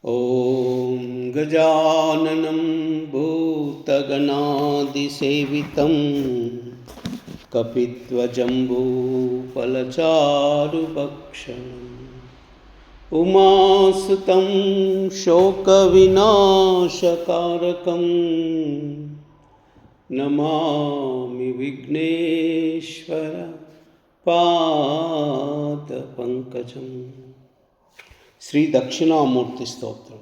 ॐ गजाननं भूतगणादिसेवितं कपित्वजम्बूफलचारुभक्षणम् उमासुतं शोकविनाशकारकं नमामि विघ्नेश्वर पादपङ्कजम्। శ్రీ దక్షిణామూర్తి స్తోత్రం.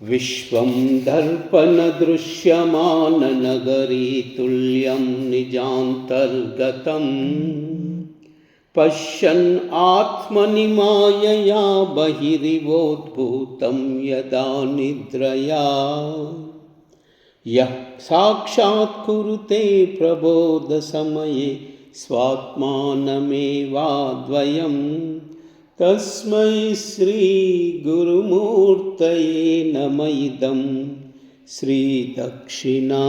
విశ్వం దర్పణ దృశ్యమాన నగరీ తుల్యం నిజాంతర్గతం పశ్యన్ ఆత్మని మాయయా బహిరివోద్భూతం యదా నిద్రయా యః సాక్షాత్ కురుతే ప్రబోధ సమయే స్వాత్మానమేవాద్వయం తస్మై శ్రీ గురుమూర్తయే నమ ఇదం శ్రీ దక్షిణామూర్తయే.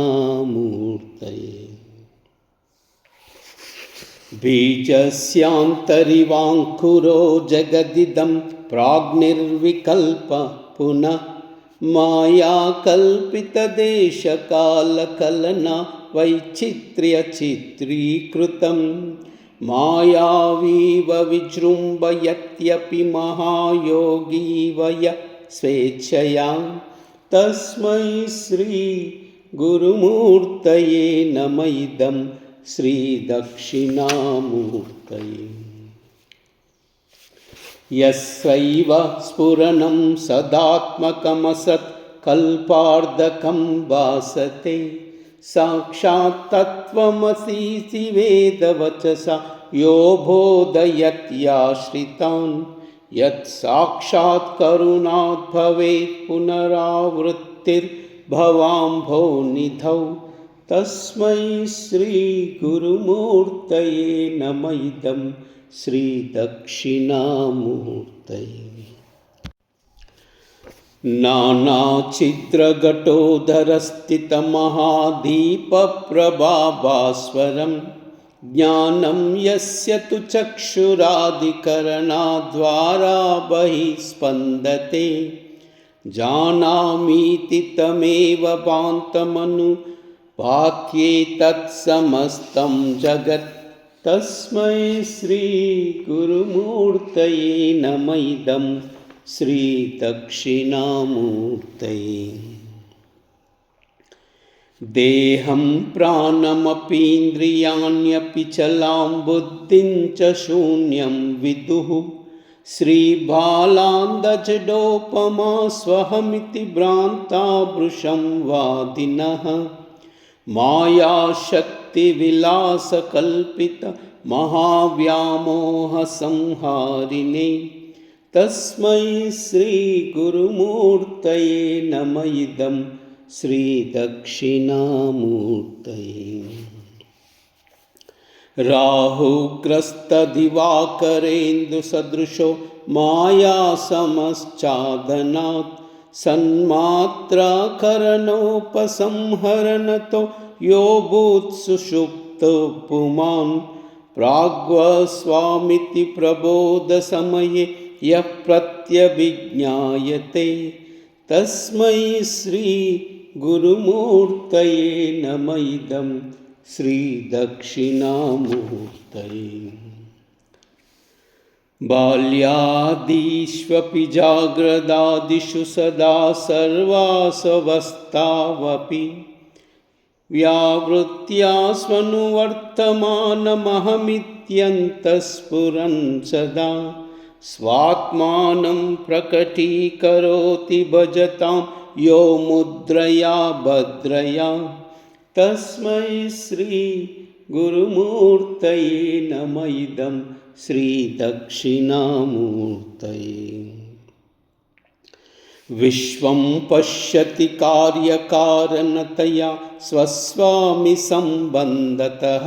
బీజస్యాంతరివాంకురో జగదిదం ప్రాగ్నిర్వికల్ప పునః మాయా కల్పిత దేశకాలకలన వైచిత్ర్య చిత్రీకృతం మాయావీవ విజృంభయత్యపి మహాయోగీవయ స్వేచ్ఛయా తస్మై శ్రీ గురుమూర్తయే నమ ఇదం శ్రీ దక్షిణామూర్తయే. యస్యైవ స్ఫురణం సదాత్మకమసత్ కల్పార్ధకం భాసతే సాక్షాత్ తత్వమసీతి వేదవచసా యో బోధయత్ యాశ్రితాన్ యత్ సాక్షాత్ కరుణాత్ భవేత్ పునరావృత్తిర్భవాంభో నిధౌ తస్మై శ్రీ గురుమూర్తయే నమ ఇదం శ్రీ దక్షిణామూర్తయే. నానాఛిద్రఘటోధరస్థితమహాదీపప్రభాభాస్వరం జ్ఞానం యస్య తు చక్షురాదికరణాద్వారా బహిస్పందతే జానామీతి తమేవ భాంతమను భాత్యే తత్సమస్తం జగత్ తస్మై శ్రీ గురుమూర్తయే నమ ఇదం శ్రీ దక్షిణామూర్తయే. దేహం ప్రాణమపీంద్రియాణ్యపి చలాం బుద్ధిం చ శూన్యం విదుః శ్రీబాలాంధజడోపమా స్వహమితి భ్రాంతా వృషం వాదినః మాయాశక్తి విలాసకల్పిత మహావ్యామోహ సంహారిణే తస్మై శ్రీ గురుమూర్తయే నమ ఇదం శ్రీ దక్షిణామూర్తయే. రాహుగ్రస్తదివాకరేందు సదృశో మాయాసమశ్చాదనాత్ సన్మాత్రాకరణోపసంహరణతో యో భూత్సుషుప్తో పుమాన్ ప్రాగ్వస్వామితి ప్రబోధ సమయే యః ప్రత్యభిజ్ఞాయతే తస్మై శ్రీ గురుమూర్తయే నమ ఇదం శ్రీ దక్షిణామూర్తయే. బాల్యాదీష్వపి జాగ్రదాదిషు సదా సర్వాసవస్థావపి వ్యావృత్యా స్వనువర్తమానమహమిత్యంతఃస్ఫురన్ సదా స్వాత్మానం ప్రకటీకరోతి భజతాం యో ముద్రయా భద్రయా తస్మై శ్రీ గురుమూర్తయే నమ ఇదం శ్రీ దక్షిణామూర్తయే. విశ్వం పశ్యతి కార్యకారణతయా స్వస్వామి సంబంధతః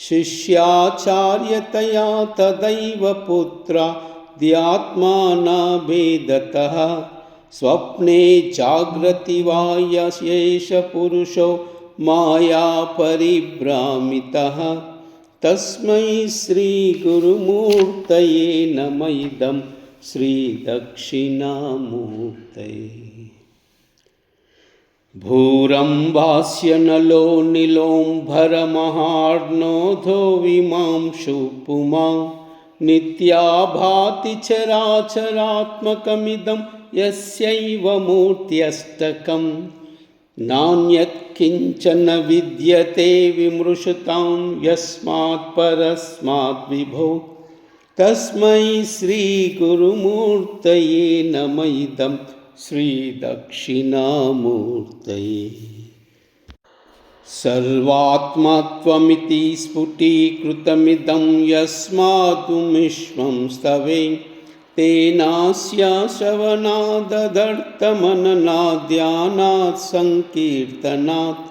శిష్యాచార్యతయా తదైవ పుత్రాద్యాత్మానాభేదతః స్వప్నే జాగ్రతి వాయశేష పురుషో మాయా పరిభ్రామితః తస్మై శ్రీ గురుమూర్తయే నమ ఇదం श्रीदक्षिणामूर्तये। भूरम्भास्य नलो नीलोऽम्भरमहार्णोऽधो विमांशु पुमां नित्या भाति चराचरात्मकमिदं यस्यैव मूर्त्यष्टकम् नान्यत् किञ्चन विद्यते विमृशतां यस्मात् परस्मात् विभो तस्मै श्रीगुरुमूर्तये नमः इदं श्रीदक्षिणामूर्तये। सर्वात्मत्वमिति स्फुटीकृतमिदं यस्माद्विश्वं स्तवे तेनास्य श्रवणादर्थमननाद्यानात् संकीर्तनात्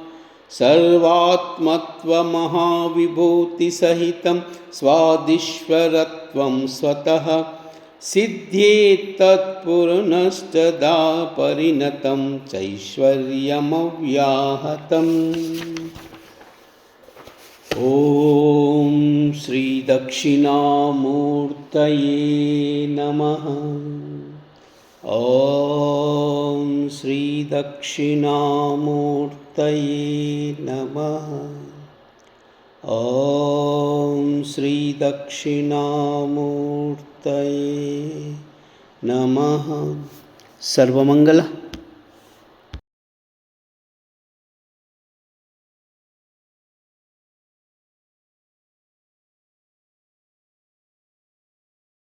सर्वात्मत्वमहाविभूतिसहितं स्वादिश्वरत्वं स्वतः सिद्ध्येत् तत्पुनस्तदा परिणतं चैश्वर्यमव्याहतम्। ॐ श्रीदक्षिणामूर्तये नमः। ॐ श्रीदक्षिणामूर्तये नमः। ॐ श्रीदक्षिणामूर्तये नमः। सर्वमङ्गल।